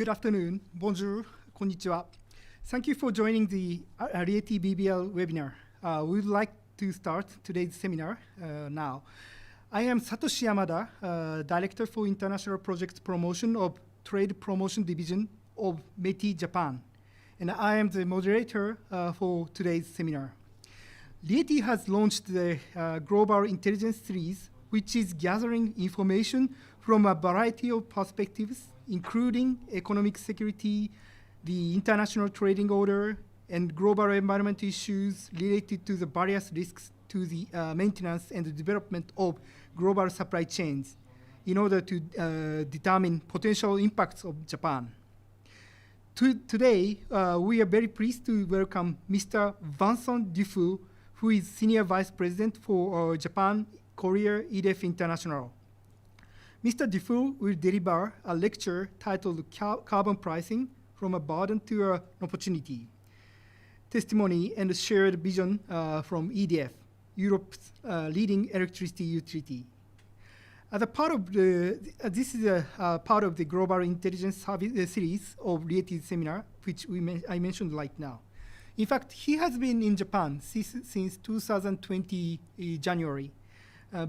Good afternoon. Bonjour. Konnichiwa. Thank you for joining the RIETI BBL webinar. We would like to start today's seminar now. I am Satoshi YAMADA, Director for International Projects Promotion of Trade Promotion Division of METI Japan. And I am the moderator for today's seminar. RIETI has launched the Global Intelligence Series, which is gathering information from a variety of perspectives, including economic security, the international trading order, and global environment issues related to the various risks to the maintenance and the development of global supply chains in order to determine potential impacts of Japan. Today, we are very pleased to welcome Mr. Vincent DUFOUR, who is Senior Vice President for Japan Korea EDF International. Mr. DUFOUR will deliver a lecture titled Carbon Pricing from a Burden to an Opportunity, Testimony and Shared Vision from EDF, Europe's leading electricity utility. As a part of this is a part of the Global Intelligence series of RIETI seminar, which I mentioned right now. In fact, he has been in Japan since 2020 January.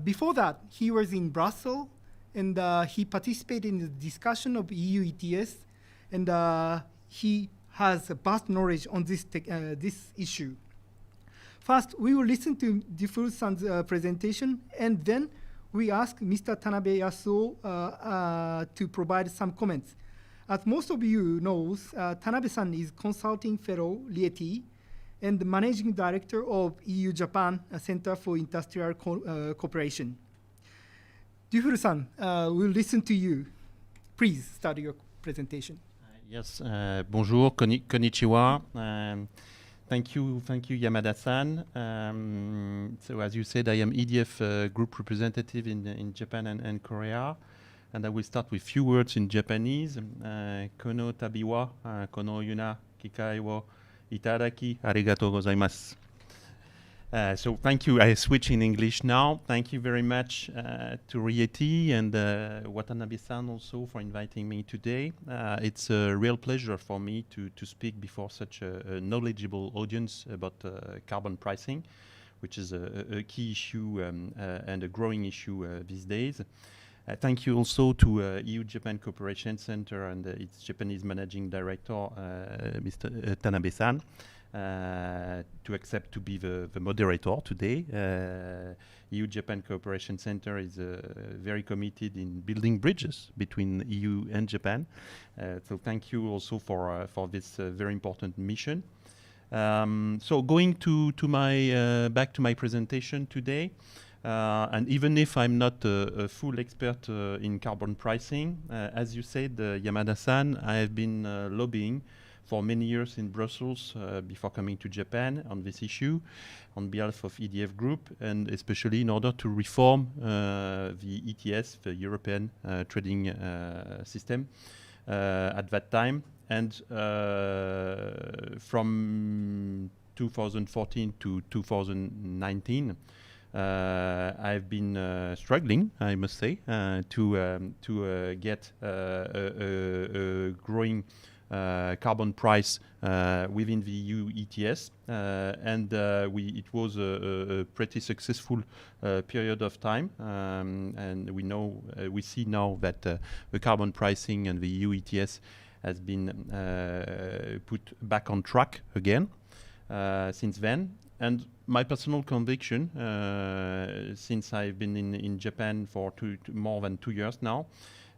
Before that, he was in Brussels, and he participated in the discussion of EU ETS, and he has a vast knowledge on this issue. First, we will listen to DUFOUR's presentation, and then we ask Mr. TANABE Yasuo to provide some comments. As most of you knows, Tanabe-san is Consulting Fellow, RIETI, and the Managing Director of EU Japan Center for Industrial Cooperation. DUFOUR-san, we'll listen to you. Please start your presentation. Yes, bonjour, konnichiwa. Thank you, Yamada-san. So as you said, I am EDF group representative in Japan and Korea. And I will start with few words in Japanese. Kono tabiwa, kono yuna kikai wo itadaki arigatou gozaimasu. So thank you. I switch in English now. Thank you very much to RIETI and Watanabe-san also for inviting me today. It's a real pleasure for me to speak before such a knowledgeable audience about carbon pricing, which is a key issue and a growing issue these days. Thank you also to EU Japan Cooperation Center and its Japanese Managing Director, Mr. Tanabe-san, to accept to be the moderator today. EU Japan Cooperation Center is very committed in building bridges between EU and Japan. So thank you also for this very important mission. So going to my back to my presentation today. And even if I'm not a full expert in carbon pricing, as you said, Yamada-san, I have been lobbying for many years in Brussels before coming to Japan on this issue on behalf of EDF Group, and especially in order to reform the ETS, the European trading system at that time. And from 2014 to 2019, I've been struggling, I must say, to get a growing carbon price within the EU ETS, and it was a pretty successful period of time, and we see now that the carbon pricing and the EU ETS has been put back on track again since then. And my personal conviction, since I've been in Japan for more than 2 years now,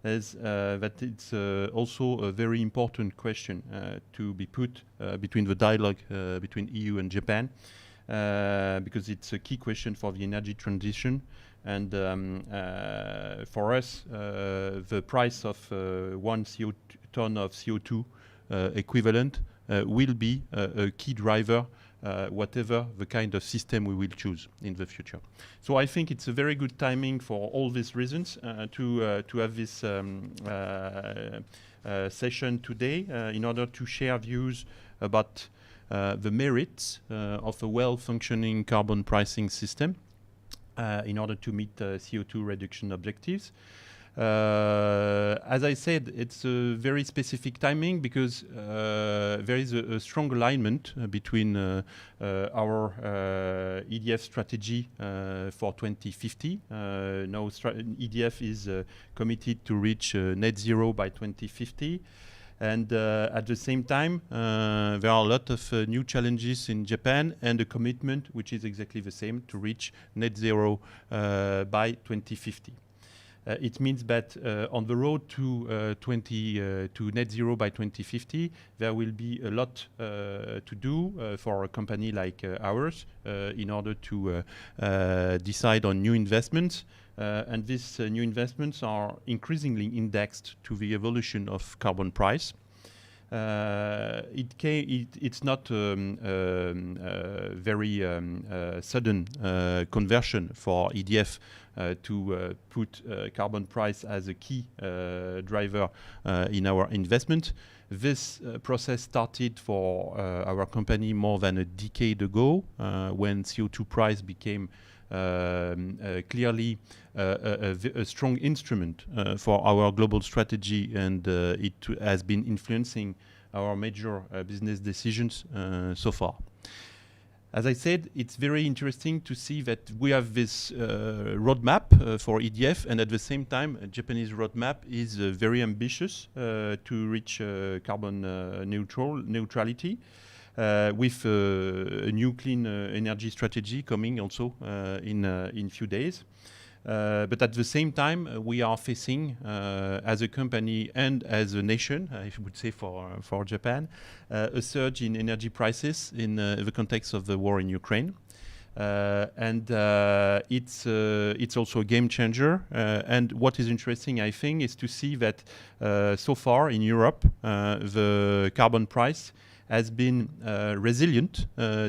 is that it's also a very important question to be put between the dialogue between EU and Japan, because it's a key question for the energy transition. And for us, the price of 1 ton of CO2 equivalent will be a key driver whatever the kind of system we will choose in the future. So I think it's a very good timing for all these reasons to have this session today in order to share views about the merits of a well-functioning carbon pricing system in order to meet CO2 reduction objectives. as I said, it's a very specific timing because there is a strong alignment between our EDF strategy for 2050. Now EDF is committed to reach net zero by 2050. And at the same time, there are a lot of new challenges in Japan and a commitment which is exactly the same to reach net zero by 2050. It means that on the road to net zero by 2050, there will be a lot to do for a company like ours in order to decide on new investments. And these new investments are increasingly indexed to the evolution of carbon price. It's not very sudden conversion for EDF to put carbon price as a key driver in our investment. This process started for our company more than a decade ago when CO2 price became clearly a strong instrument for our global strategy, and it has been influencing our major business decisions so far. As I said, it's very interesting to see that we have this roadmap for EDF, and at the same time, a Japanese roadmap is very ambitious to reach carbon neutrality. With a new clean energy strategy coming also in few days. But at the same time, we are facing, as a company and as a nation, I would say for Japan, a surge in energy prices in the context of the war in Ukraine. It's also a game changer. And what is interesting, I think, is to see that so far in Europe, the carbon price has been resilient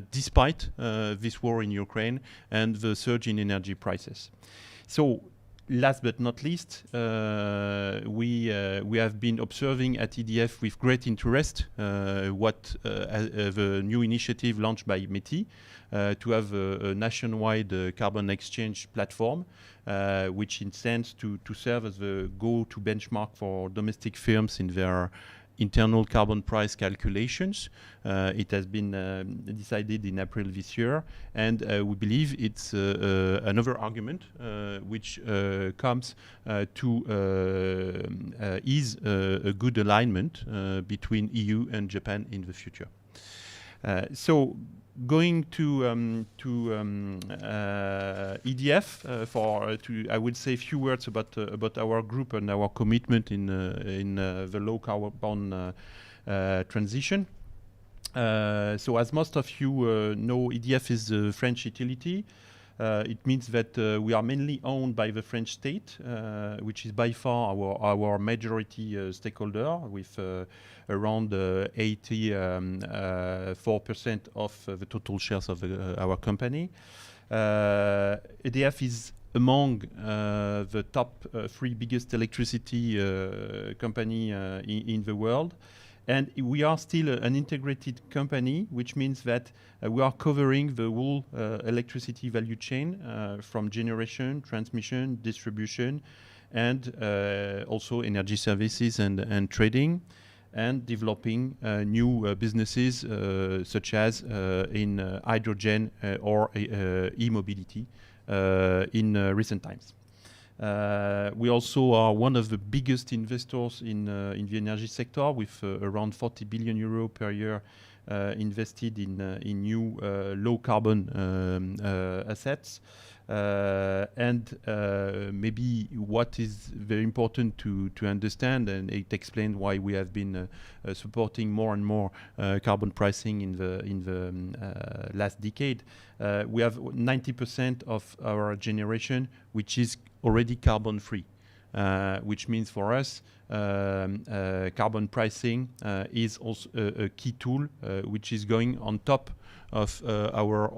despite this war in Ukraine and the surge in energy prices. So last but not least, we have been observing at EDF with great interest what the new initiative launched by METI to have a nationwide carbon exchange platform, which intends to serve as the go-to benchmark for domestic firms in their internal carbon price calculations. It has been decided in April this year, and we believe it's another argument which comes to ease a good alignment between EU and Japan in the future. So going to EDF I would say a few words about our group and our commitment in the low carbon transition. So as most of you know, EDF is a French utility. It means that we are mainly owned by the French state, which is by far our majority stakeholder, with around 84% of the total shares of our company. EDF is among the top 3 biggest electricity company in the world. And we are still an integrated company, which means that we are covering the whole electricity value chain from generation, transmission, distribution, and also energy services and trading, and developing new businesses such as in hydrogen or e-mobility in recent times. We also are one of the biggest investors in the energy sector, with around 40 billion euro per year invested in new low carbon assets. And maybe what is very important to understand, and it explains why we have been supporting more and more carbon pricing in the last decade. We have 90% of our generation which is already carbon free, which means for us carbon pricing is also a key tool which is going on top of our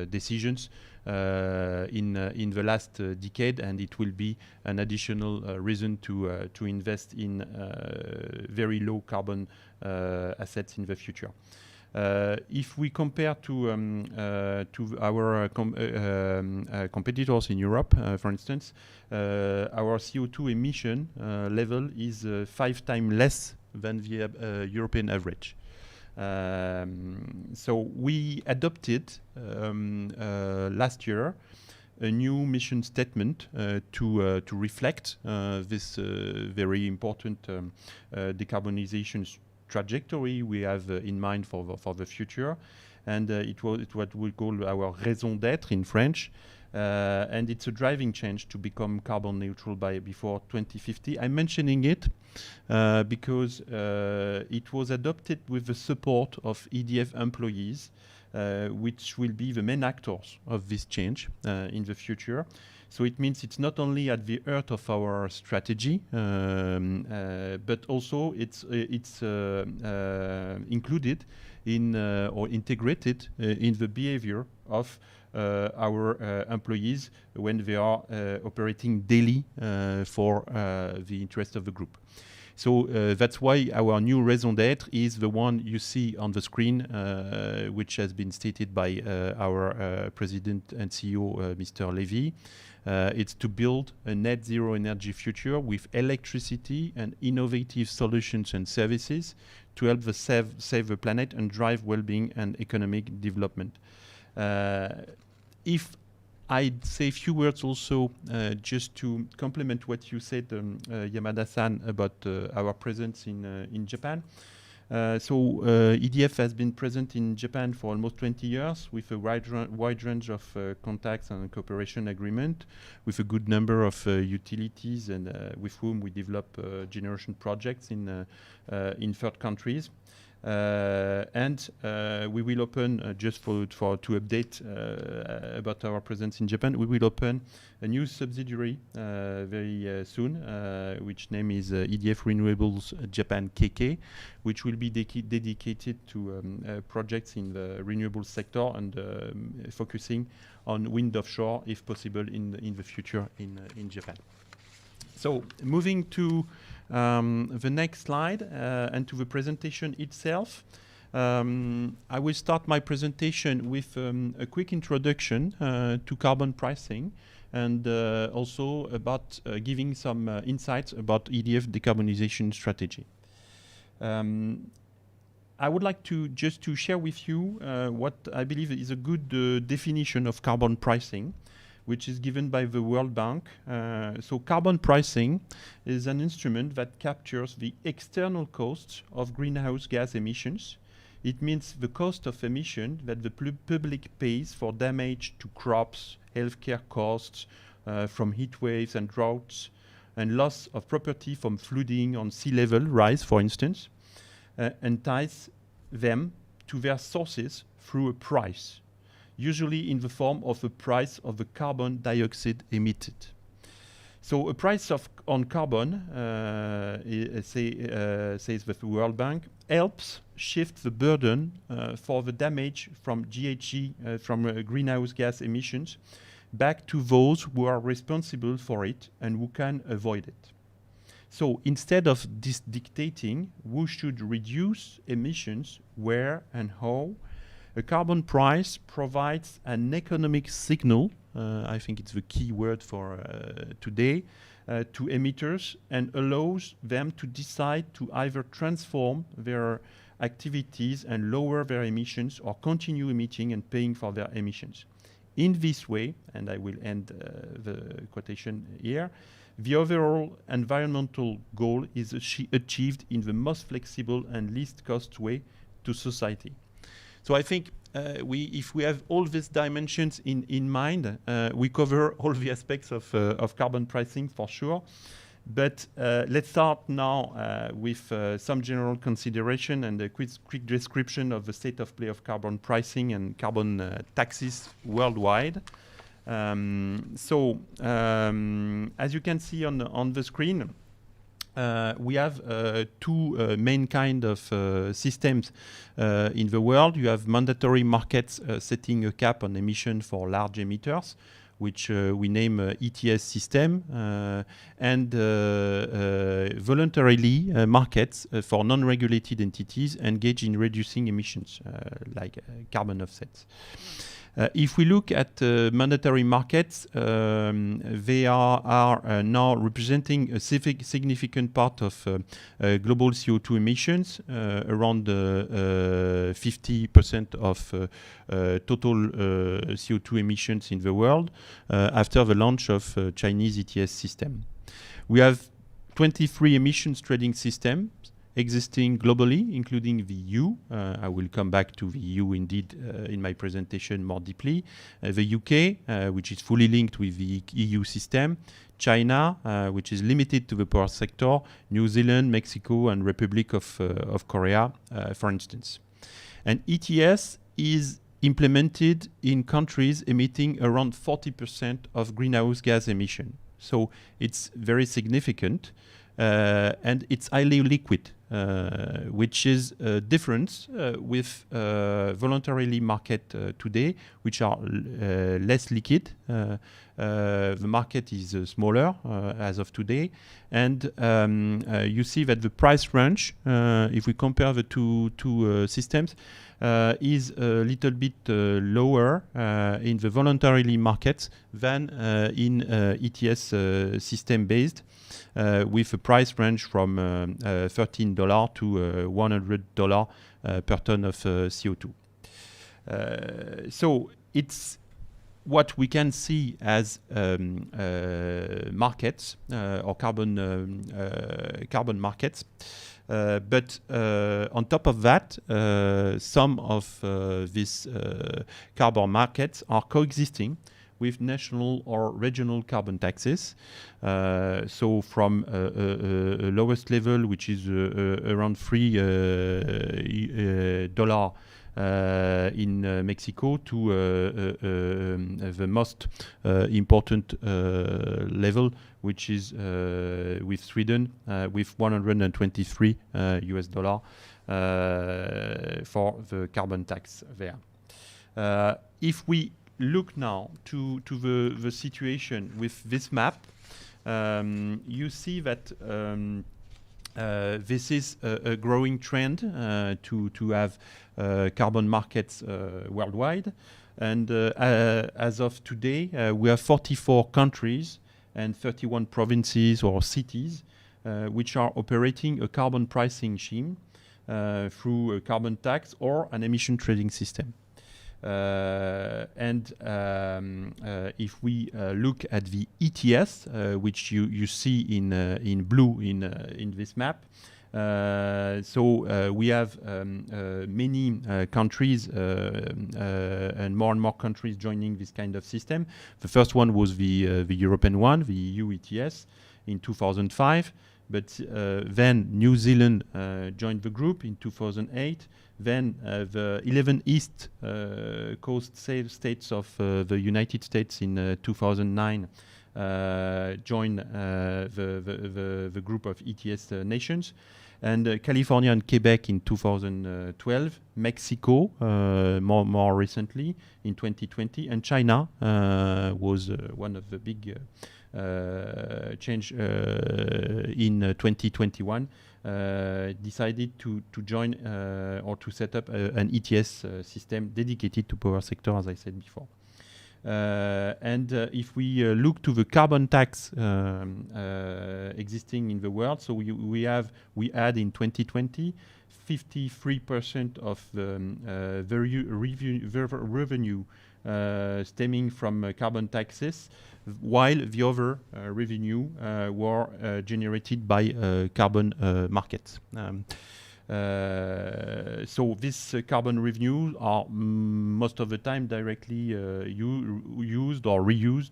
decisions in the last decade, and it will be an additional reason to invest in very low carbon assets in the future. If we compare to our competitors in Europe, for instance, our CO2 emission level is 5 times less than the European average. So we adopted last year a new mission statement to reflect this very important decarbonization trajectory we have in mind for the future, and it's what we call our raison d'être in French, and it's a driving change to become carbon neutral by before 2050. I'm mentioning it because it was adopted with the support of EDF employees, which will be the main actors of this change in the future. So it means it's not only at the heart of our strategy, but also it's included in or integrated in the behavior of our employees when they are operating daily for the interest of the group. So that's why our new raison d'être is the one you see on the screen, which has been stated by our President and CEO, Mr. Levy. It's to build a net zero energy future with electricity and innovative solutions and services to help save the planet and drive well-being and economic development. If I'd say a few words also just to complement what you said, Yamada-san, about our presence in Japan. So EDF has been present in Japan for almost 20 years with a wide range of contacts and cooperation agreement with a good number of utilities and with whom we develop generation projects in third countries. And we will open, just to update about our presence in Japan, we will open a new subsidiary very soon, which name is EDF Renewables Japan KK, which will be dedicated to projects in the renewable sector and focusing on wind offshore, if possible, in the future in Japan. So moving to the next slide and to the presentation itself. I will start my presentation with a quick introduction to carbon pricing and also about giving some insights about EDF decarbonization strategy. I would like to just to share with you what I believe is a good definition of carbon pricing, which is given by the World Bank. So carbon pricing is an instrument that captures the external costs of greenhouse gas emissions. It means the cost of emission that the public pays for damage to crops, healthcare costs from heat waves and droughts, and loss of property from flooding on sea level rise, for instance, and ties them to their sources through a price, usually in the form of a price of the carbon dioxide emitted. So a price on carbon, says the World Bank, helps shift the burden for the damage from GHG, from greenhouse gas emissions, back to those who are responsible for it and who can avoid it. So instead of dictating who should reduce emissions, where and how, a carbon price provides an economic signal, I think it's the key word for today, to emitters and allows them to decide to either transform their activities and lower their emissions or continue emitting and paying for their emissions. In this way, and I will end the quotation here, the overall environmental goal is achieved in the most flexible and least cost way to society. So I think if we have all these dimensions in mind, we cover all the aspects of carbon pricing for sure. But let's start now with some general consideration and a quick description of the state of play of carbon pricing and carbon taxes worldwide. So as you can see on the screen, we have two main kind of systems in the world. You have mandatory markets setting a cap on emission for large emitters, which we name ETS system, and voluntarily markets for non-regulated entities engaged in reducing emissions, like carbon offsets. If we look at mandatory markets, they are now representing a significant part of global CO2 emissions, around 50% of total CO2 emissions in the world, after the launch of Chinese ETS system. We have 23 emissions trading systems existing globally, including the EU. I will come back to the EU indeed in my presentation more deeply. The UK, which is fully linked with the EU system. China, which is limited to the power sector. New Zealand, Mexico, and Republic of Korea, for instance. And ETS is implemented in countries emitting around 40% of greenhouse gas emission. So it's very significant. And it's highly liquid, which is a difference with voluntarily market today, which are less liquid. The market is smaller as of today. And you see that the price range, if we compare the two systems, is a little bit lower in the voluntarily markets than in ETS system-based. With a price range from $13 to $100 per ton of CO2. So it's what we can see as markets or carbon markets. But on top of that, some of these carbon markets are coexisting with national or regional carbon taxes. So from a lowest level, which is around $3 in Mexico, to the most important level, which is with Sweden, with $123 for the carbon tax there. If we look now to the situation with this map, you see that this is a growing trend to have carbon markets worldwide. And as of today, we have 44 countries and 31 provinces or cities which are operating a carbon pricing scheme through a carbon tax or an emission trading system. If we look at the ETS, which you see in blue in this map, so we have many countries and more countries joining this kind of system. The first one was the European one, the EU ETS, in 2005. But then New Zealand joined the group in 2008. Then the 11 East Coast states of the United States in 2009 joined the group of ETS nations. And California and Quebec in 2012, Mexico more recently in 2020, and China was one of the big change in 2021, decided to join or to set up an ETS system dedicated to power sector, as I said before. If we look to the carbon tax existing in the world, so we had in 2020 53% of the revenue stemming from carbon taxes, while the other revenue were generated by carbon markets. So these carbon revenues are most of the time directly used or reused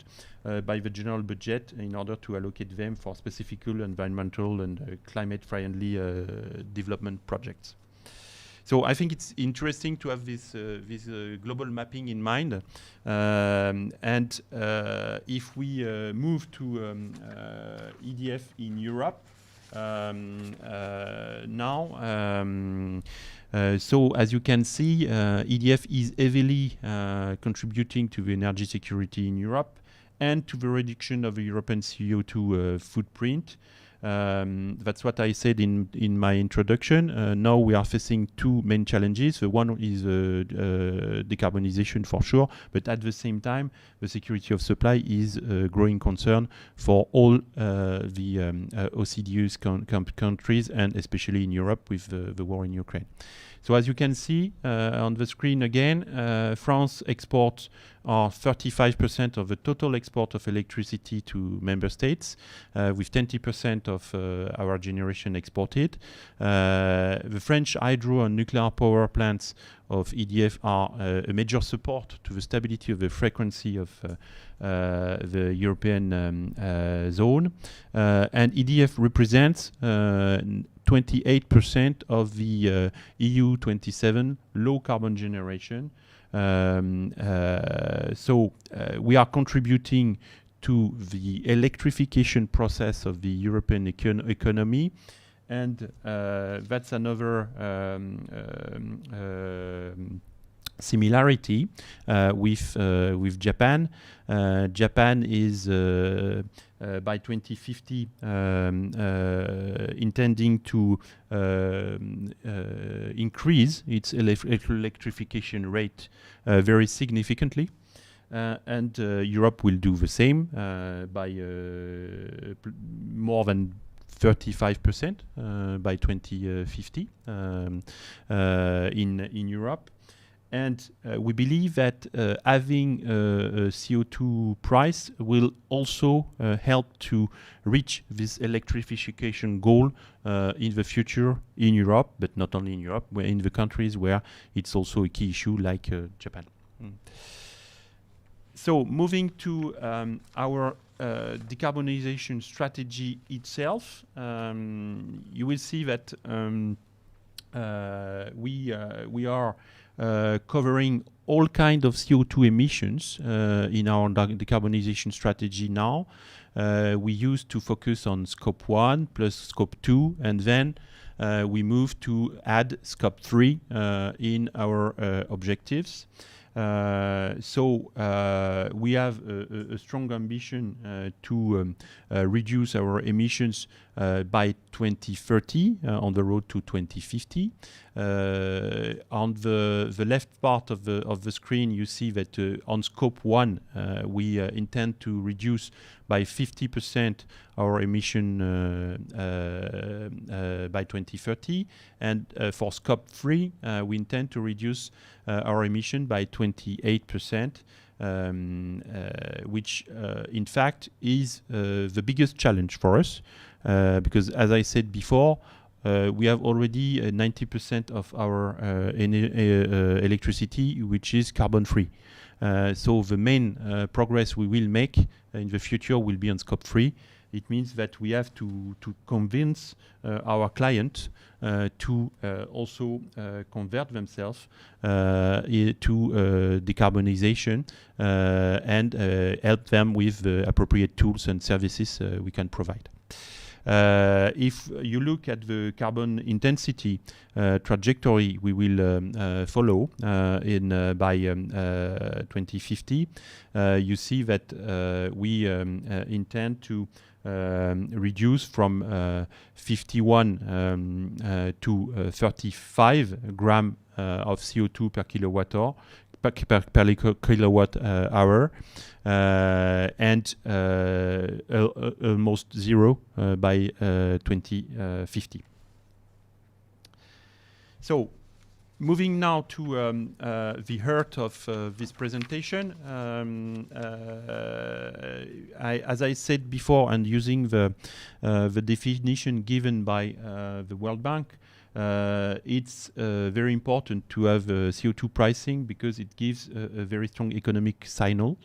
by the general budget in order to allocate them for specific environmental and climate-friendly development projects. So I think it's interesting to have this global mapping in mind. If we move to EDF in Europe, so as you can see, EDF is heavily contributing to the energy security in Europe. and to the reduction of the European CO2 footprint. That's what I said in my introduction. Now we are facing two main challenges. One is decarbonization for sure, but at the same time, the security of supply is a growing concern for all the OCDE's countries, and especially in Europe with the war in Ukraine. So as you can see on the screen again, France exports are 35% of the total export of electricity to member states, with 20% of our generation exported. The French hydro and nuclear power plants of EDF are a major support to the stability of the frequency of the European zone. And EDF represents 28% of the EU 27 low carbon generation. So we are contributing to the electrification process of the European economy, and that's another similarity with Japan. Japan is by 2050 intending to increase its electrification rate very significantly. And Europe will do the same by more than 35% by 2050 in Europe. And we believe that having a CO2 price will also help to reach this electrification goal in the future in Europe, but not only in Europe, but in the countries where it's also a key issue like Japan. So moving to our decarbonization strategy itself, you will see that we are covering all kinds of CO2 emissions in our decarbonization strategy now. We used to focus on scope 1 plus scope 2, and then we moved to add scope 3 in our objectives. So we have a strong ambition to reduce our emissions by 2030 on the road to 2050. On the left part of the screen, you see that on scope 1 we intend to reduce by 50% our emission by 2030, and for scope 3 we intend to reduce our emission by 28%, which in fact is the biggest challenge for us, because as I said before, we have already 90% of our electricity which is carbon free. So the main progress we will make in the future will be on scope 3. It means that we have to convince our client to also convert themselves to decarbonization and help them with the appropriate tools and services we can provide. If you look at the carbon intensity trajectory we will follow by 2050, you see that we intend to reduce from 51 to 35 grams of CO2 per kilowatt hour. And almost zero by 2050. So, moving now to the heart of this presentation, as I said before, and using the definition given by the World Bank, it's very important to have CO2 pricing because it gives a very strong economic signal,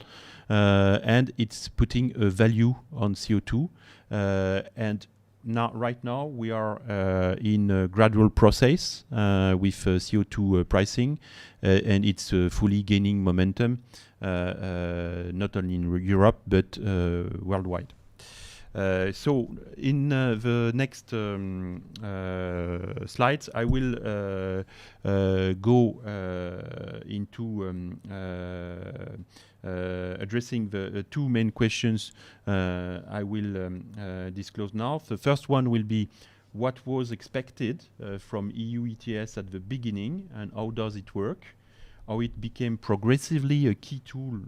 and it's putting a value on CO2. And right now we are in a gradual process with CO2 pricing, and it's fully gaining momentum, not only in Europe but worldwide. So in the next slides, I will go into addressing the two main questions I will disclose now. The first one will be what was expected from EU ETS at the beginning and how does it work, how it became progressively a key tool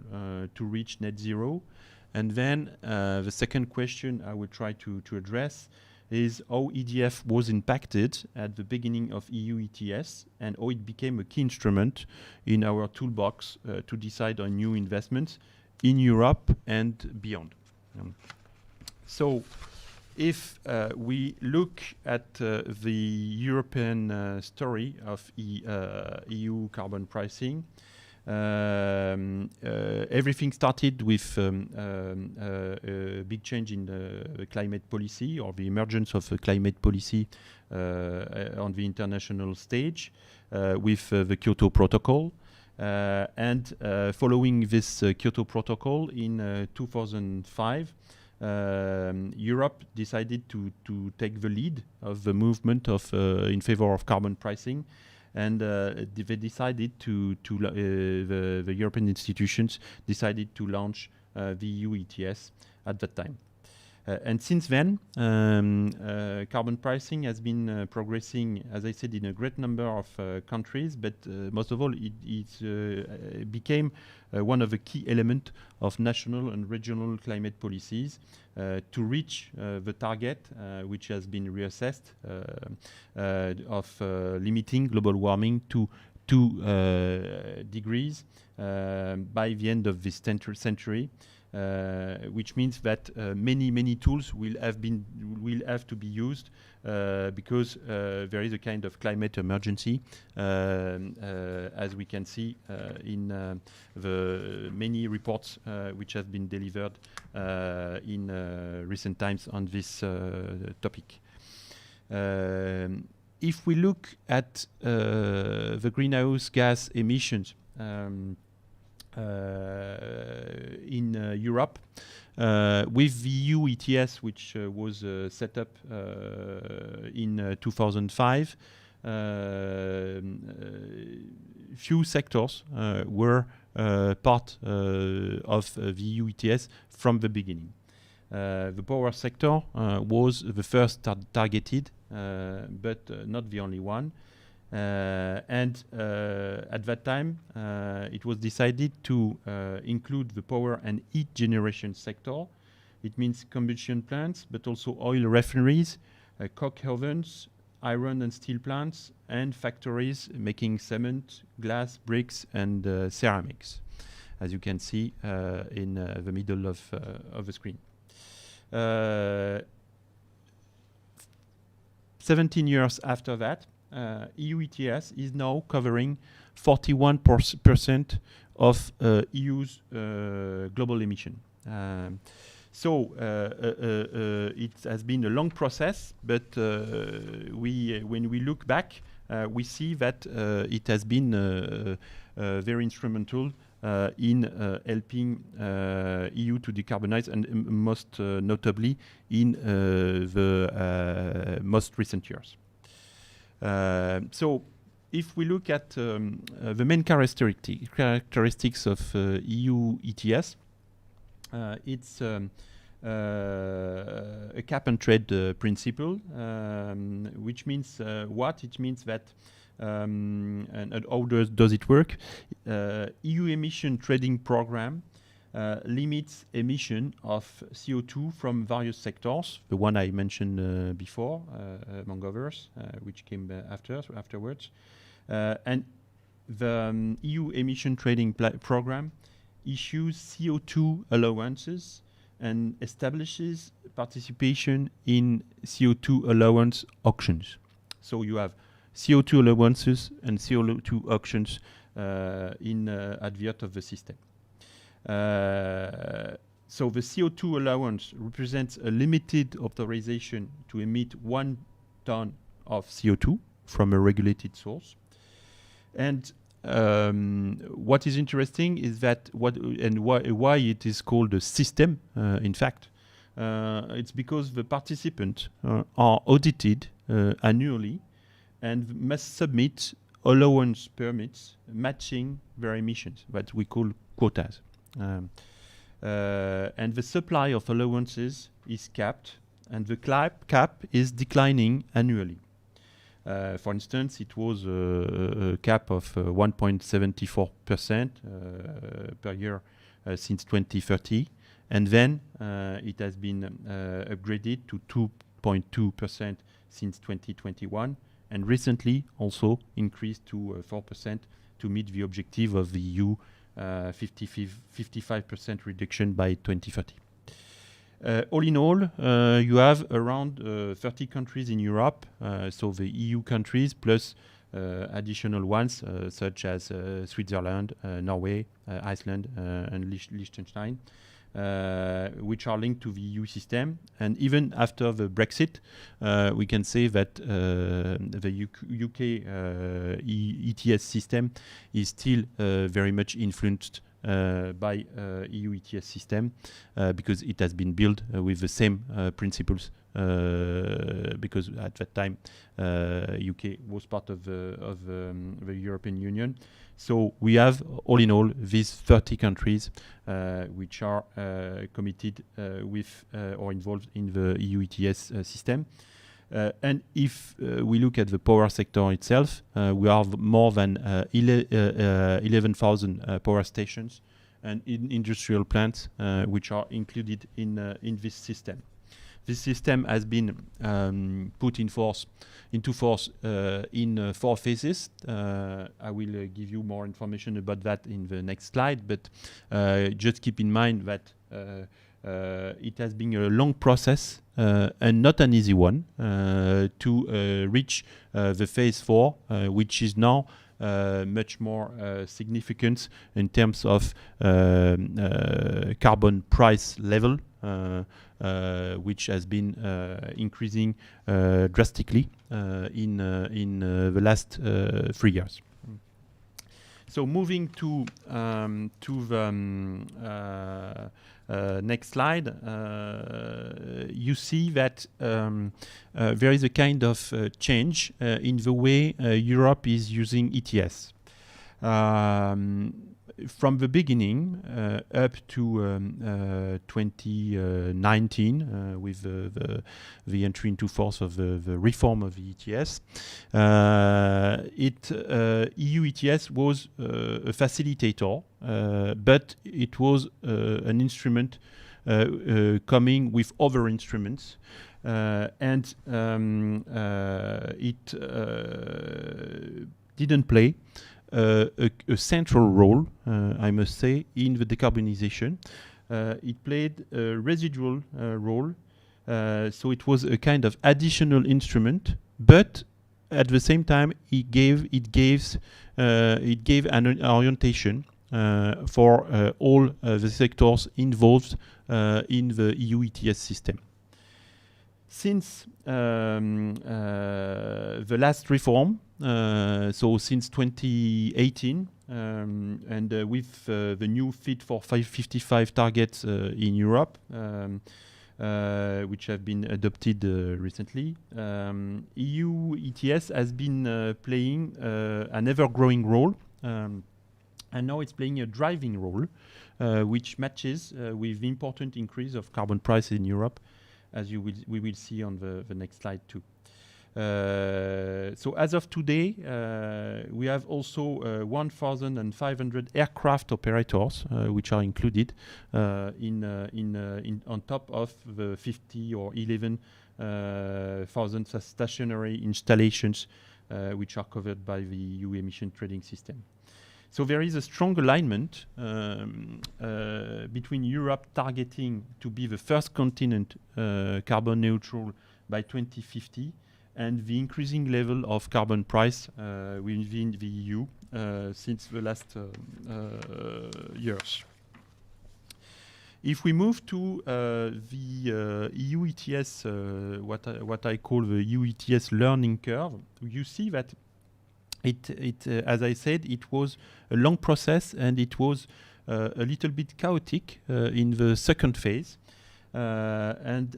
to reach net zero. And then the second question I will try to address is how EDF was impacted at the beginning of EU ETS and how it became a key instrument in our toolbox to decide on new investments in Europe and beyond. So if we look at the European story of EU carbon pricing, everything started with a big change in the climate policy or the emergence of a climate policy on the international stage with the Kyoto Protocol. And following this Kyoto Protocol in 2005, Europe decided to take the lead of the movement of in favor of carbon pricing. And they decided the European institutions decided to launch the EU ETS at that time. And since then, carbon pricing has been progressing, as I said, in a great number of countries, but most of all, it became one of the key elements of national and regional climate policies to reach the target, which has been reassessed, of limiting global warming to 2 degrees by the end of this century. Which means that many tools will have to be used because there is a kind of climate emergency, as we can see in the many reports which have been delivered in recent times on this topic. If we look at the greenhouse gas emissions in Europe, with the EU ETS, which was set up in 2005, few sectors were part of the EU ETS from the beginning. The power sector was the first targeted, but not the only one. And at that time, it was decided to include the power and heat generation sector. It means combustion plants, but also oil refineries, coke ovens, iron and steel plants, and factories making cement, glass, bricks, and ceramics, as you can see in the middle of the screen. 17 years after that, EU ETS is now covering 41% of EU's global emission. So it has been a long process, but when we look back, we see that it has been very instrumental in helping EU to decarbonize, and most notably in the most recent years. So if we look at the main characteristics of EU ETS, it's a cap and trade principle, which means what? It means that, and how does it work? EU emission trading program limits emission of CO2 from various sectors, the one I mentioned before, among others, which came afterwards. And the EU emission trading program issues CO2 allowances and establishes participation in CO2 allowance auctions. So you have CO2 allowances and CO2 auctions at the heart of the system. So the CO2 allowance represents a limited authorization to emit 1 ton of CO2 from a regulated source. And what is interesting is that why it is called a system, in fact, It's because the participants are audited annually and must submit allowance permits matching their emissions, that we call quotas. And the supply of allowances is capped, and the cap is declining annually. For instance, it was a cap of 1.74% per year since 2030, and then it has been upgraded to 2.2% since 2021, and recently also increased to 4% to meet the objective of the EU 55% reduction by 2030. All in all, you have around 30 countries in Europe, so the EU countries plus additional ones such as Switzerland, Norway, Iceland, and Liechtenstein, which are linked to the EU system. And even after the Brexit, we can say that the UK ETS system is still very much influenced by EU ETS system because it has been built with the same principles because at that time UK was part of the European Union. So we have, all in all, these 30 countries which are committed with or involved in the EU ETS system. And if we look at the power sector itself, we have more than 11,000 power stations and industrial plants which are included in this system. This system has been put into force in 4 phases. I will give you more information about that in the next slide, but just keep in mind that it has been a long process and not an easy one to reach the phase 4, which is now much more significant in terms of carbon price level, which has been increasing drastically in the last 3 years. So moving to the next slide, you see that there is a kind of change in the way Europe is using ETS. From the beginning up to 2019, with the entry into force of the reform of the ETS, EU ETS was a facilitator, but it was an instrument coming with other instruments, and it didn't play a central role, I must say, in the decarbonization. It played a residual role, so it was a kind of additional instrument, but at the same time it gave an orientation for all the sectors involved in the EU ETS system. Since the last reform, so since 2018, and with the new Fit for 55 targets in Europe, which have been adopted recently, EU ETS has been playing an ever-growing role, and now it's playing a driving role, which matches with the important increase of carbon prices in Europe, as we will see on the next slide too. So as of today, we have also 1,500 aircraft operators which are included on top of the 50 or 11,000 stationary installations which are covered by the EU emission trading system. So there is a strong alignment between Europe targeting to be the first continent carbon neutral by 2050 and the increasing level of carbon price within the EU since the last years. If we move to the EU ETS, what I call the EU ETS learning curve, you see that as I said, it was a long process and it was a little bit chaotic in the second phase. And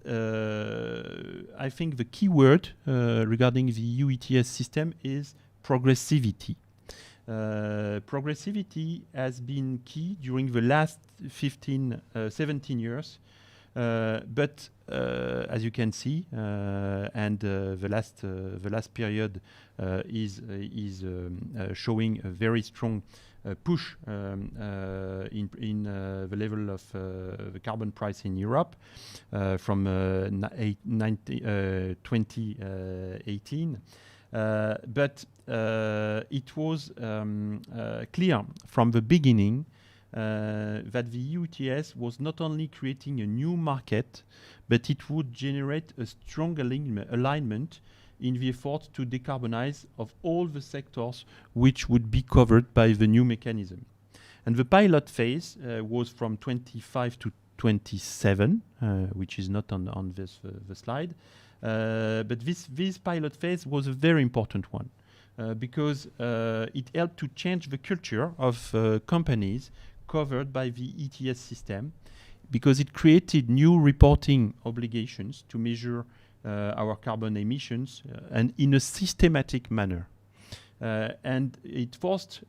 I think the key word regarding the EU ETS system is progressivity. Progressivity has been key during the last 17 years. But as you can see, and the last period is showing a very strong push in the level of the carbon price in Europe from 2018. But it was clear from the beginning that the EU ETS was not only creating a new market, but it would generate a strong alignment in the effort to decarbonize of all the sectors which would be covered by the new mechanism. And the pilot phase was from 25 to 27, which is not on this the slide. But this pilot phase was a very important one because it helped to change the culture of companies covered by the ETS system, because it created new reporting obligations to measure our carbon emissions and in a systematic manner. And it forced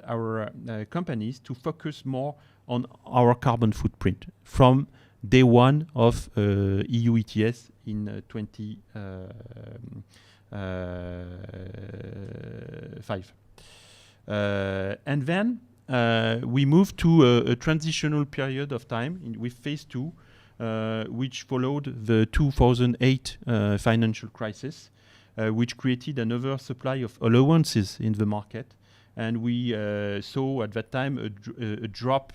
our companies to focus more on our carbon footprint from day one of EU ETS in 2005. And then we moved to a transitional period of time with phase 2, which followed the 2008 financial crisis, which created an oversupply of allowances in the market. And we saw at that time a drop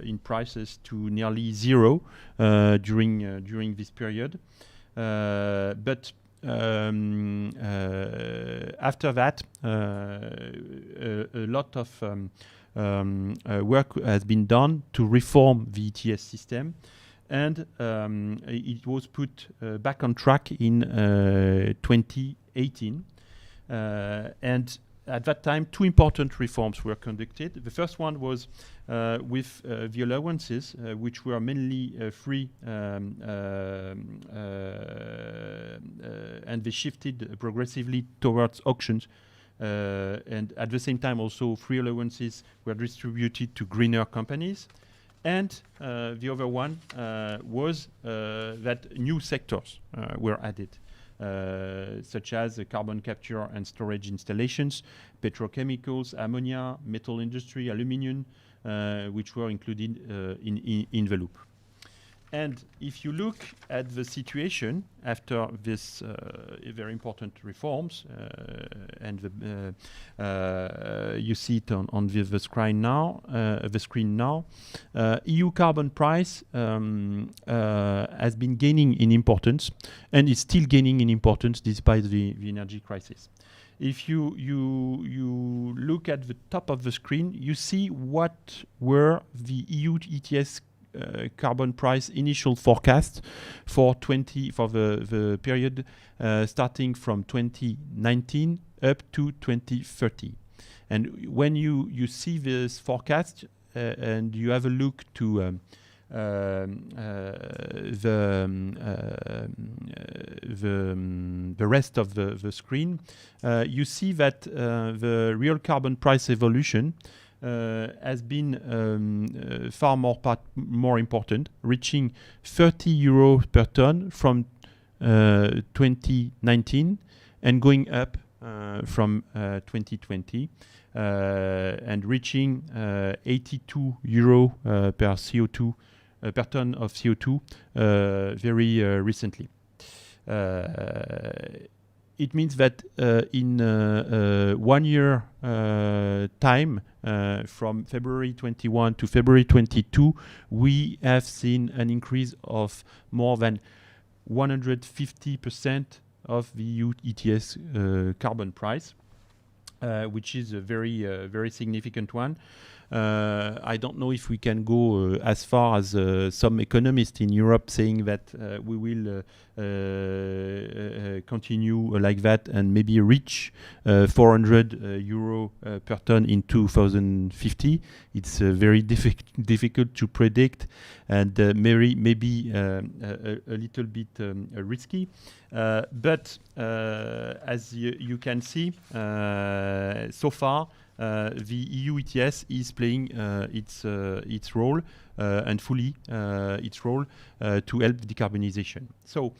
in prices to nearly zero during this period. But after that, a lot of work has been done to reform the ETS system, and it was put back on track in 2018. And at that time, two important reforms were conducted. The first one was with the allowances, which were mainly free, and they shifted progressively towards auctions. And at the same time, also free allowances were distributed to greener companies. And the other one was that new sectors were added. Such as carbon capture and storage installations, petrochemicals, ammonia, metal industry, aluminium, which were included in the loop. And if you look at the situation after this very important reforms, and you see it on the screen now. EU carbon price has been gaining in importance, and is still gaining in importance despite the energy crisis. If you look at the top of the screen, you see what were the EU ETS carbon price initial forecast for the period starting from 2019 up to 2030. And when you see this forecast and you have a look to the rest of the screen, you see that the real carbon price evolution has been far more important, reaching 30 euros per ton from 2019 and going up from 2020 and reaching 82 euro per ton of CO2 very recently. It means that in 1 year time, from February 21 to February 22, we have seen an increase of more than 150% of the EU ETS carbon price, which is a very significant one. I don't know if we can go as far as some economists in Europe saying that we will continue like that and maybe reach 400 euro per ton in 2050. It's very difficult to predict and maybe a little bit risky. But as you can see, so far, the EU ETS is playing its role and fully its role to help decarbonization. So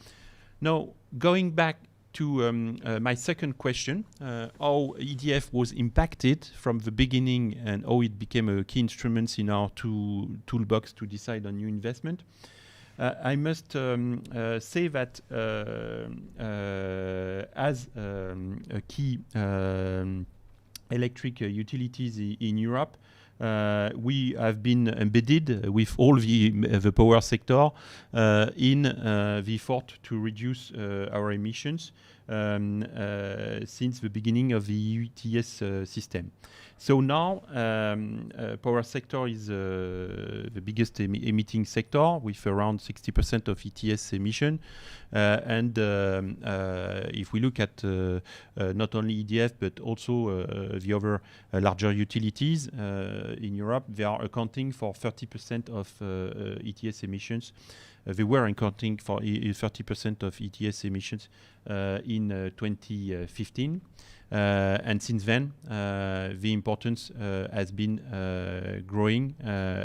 now going back to my second question, how EDF was impacted from the beginning and how it became a key instrument in our toolbox to decide on new investment. I must say that as a key electric utilities in Europe, we have been embedded with all the power sector in the effort to reduce our emissions since the beginning of the EU ETS system. So now, power sector is the biggest emitting sector with around 60% of ETS emission. And if we look at not only EDF but also the other larger utilities in Europe, they are accounting for 30% of ETS emissions. They were accounting for 30% of ETS emissions in 2015. And since then, the importance has been growing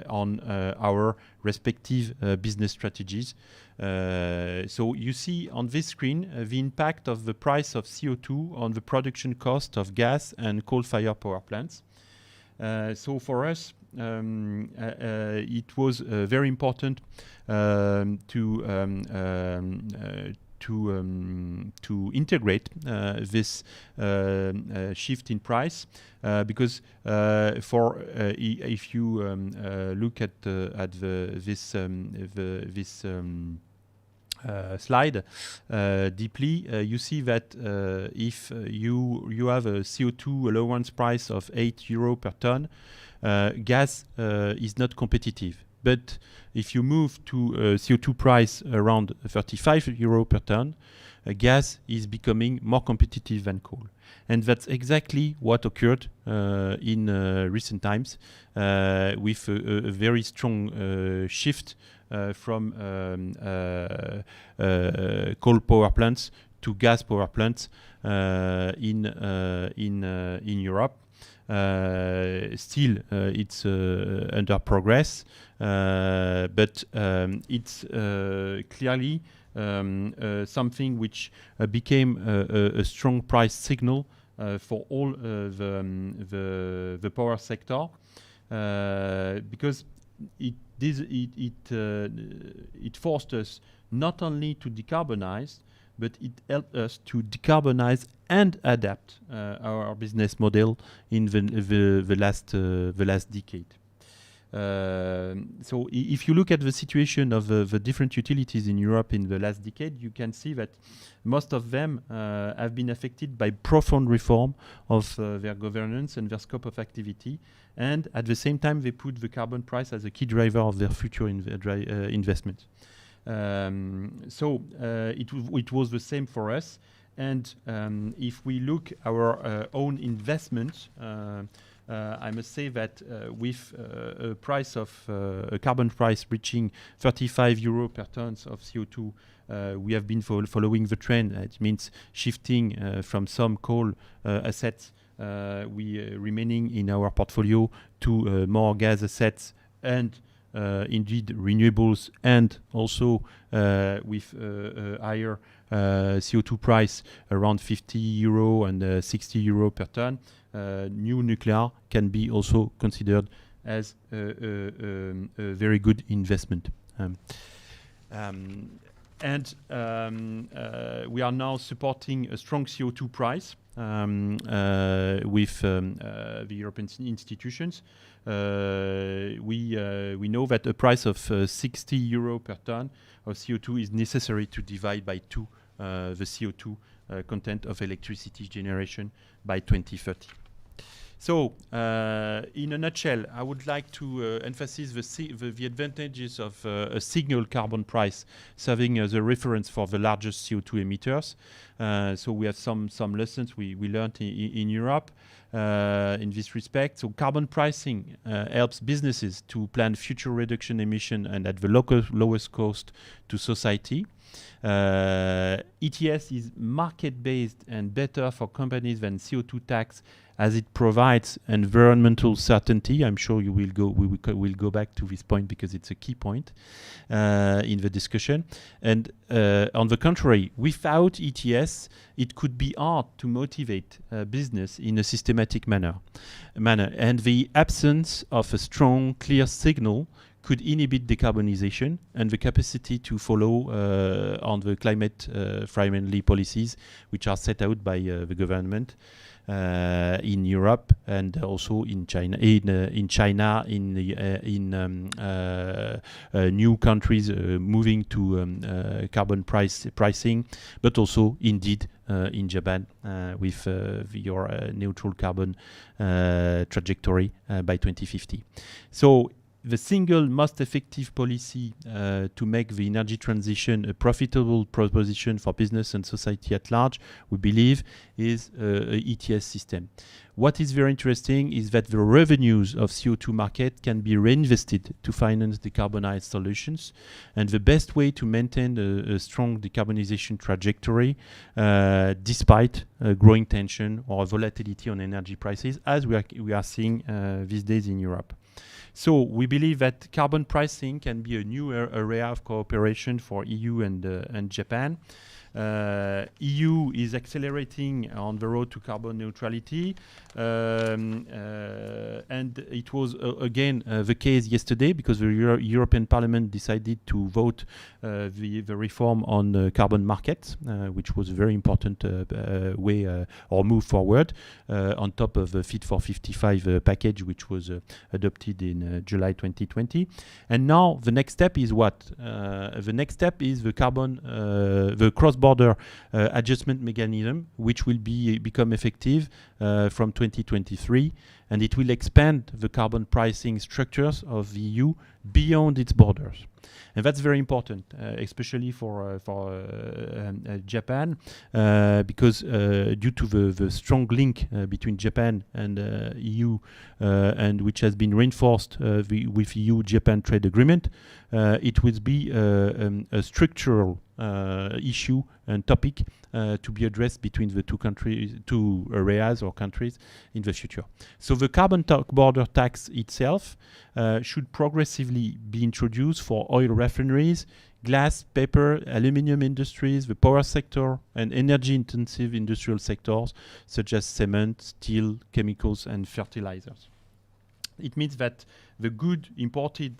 on our respective business strategies. So you see on this screen the impact of the price of CO2 on the production cost of gas and coal-fired power plants. So for us, it was very important to integrate this shift in price because if you look at this slide deeply, you see that if you have a CO2 allowance price of €8 per ton, gas is not competitive. But if you move to a CO2 price around €35 per ton, gas is becoming more competitive than coal. And that's exactly what occurred in recent times with a very strong shift from coal power plants to gas power plants in Europe. Still, it's under progress, but it's clearly something which became a strong price signal for all the power sector, because it forced us not only to decarbonize, but it helped us to decarbonize and adapt our business model in the last decade. So if you look at the situation of the different utilities in Europe in the last decade, you can see that most of them have been affected by profound reform of their governance and their scope of activity. And at the same time, they put the carbon price as a key driver of their future investment. So it was the same for us. And if we look our own investments, I must say that with a price of a carbon price reaching €35 per ton of CO2, we have been following the trend. It means shifting from some coal assets remaining in our portfolio to more gas assets and indeed renewables, and also with a higher CO2 price around €50 and €60 per ton. New nuclear can be also considered as a very good investment. And we are now supporting a strong CO2 price with the European institutions. We know that a price of €60 per ton of CO2 is necessary to divide by 2 the CO2 content of electricity generation by 2030. So, in a nutshell, I would like to emphasize the advantages of a signal carbon price serving as a reference for the largest CO2 emitters. So we have some lessons we learned in Europe in this respect. So carbon pricing helps businesses to plan future reduction emission and at the lowest cost to society. ETS is market-based and better for companies than CO2 tax, as it provides environmental certainty. I'm sure we will go back to this point because it's a key point in the discussion. And on the contrary, without ETS, it could be hard to motivate business in a systematic manner. And the absence of a strong, clear signal could inhibit decarbonization and the capacity to follow on the climate-friendly policies which are set out by the government in Europe and also in China. New countries moving to carbon pricing, but also indeed in Japan with your neutral carbon trajectory by 2050. So the single most effective policy to make the energy transition a profitable proposition for business and society at large, we believe, is an ETS system. What is very interesting is that the revenues of CO2 market can be reinvested to finance decarbonized solutions, and the best way to maintain a strong decarbonization trajectory despite growing tension or volatility on energy prices, as we are seeing these days in Europe. So we believe that carbon pricing can be a new area of cooperation for EU and Japan. EU is accelerating on the road to carbon neutrality, and it was again the case yesterday because the European Parliament decided to vote the reform on carbon markets, which was a very important way or move forward on top of the Fit for 55 package, which was adopted in July 2020. And now the next step is what? The next step is the cross-border adjustment mechanism, which will become effective from 2023, and it will expand the carbon pricing structures of the EU beyond its borders. And that's very important, especially for Japan, because due to the strong link between Japan and EU, and which has been reinforced with EU-Japan trade agreement, it will be a structural issue and topic to be addressed between the two areas or countries in the future. So the carbon border tax itself should progressively be introduced for oil refineries, glass, paper, aluminium industries, the power sector, and energy-intensive industrial sectors such as cement, steel, chemicals, and fertilizers. It means that the goods imported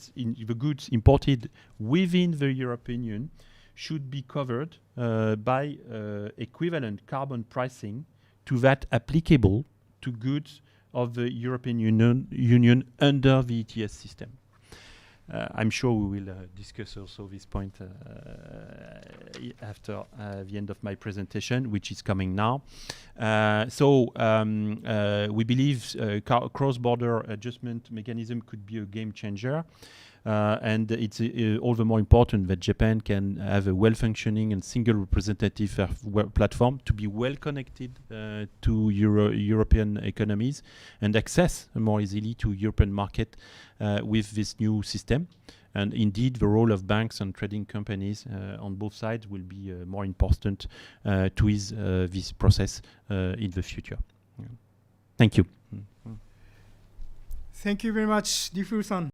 within the European Union should be covered by equivalent carbon pricing to that applicable to goods of the European Union under the ETS system. I'm sure we will discuss also this point after the end of my presentation, which is coming now. We believe cross-border adjustment mechanism could be a game changer. And it's all the more important that Japan can have a well-functioning and single representative platform to be well-connected to European economies and access more easily to European market with this new system. And indeed, the role of banks and trading companies on both sides will be more important to ease this process in the future. Thank you. Thank you very much, DUFOUR-san.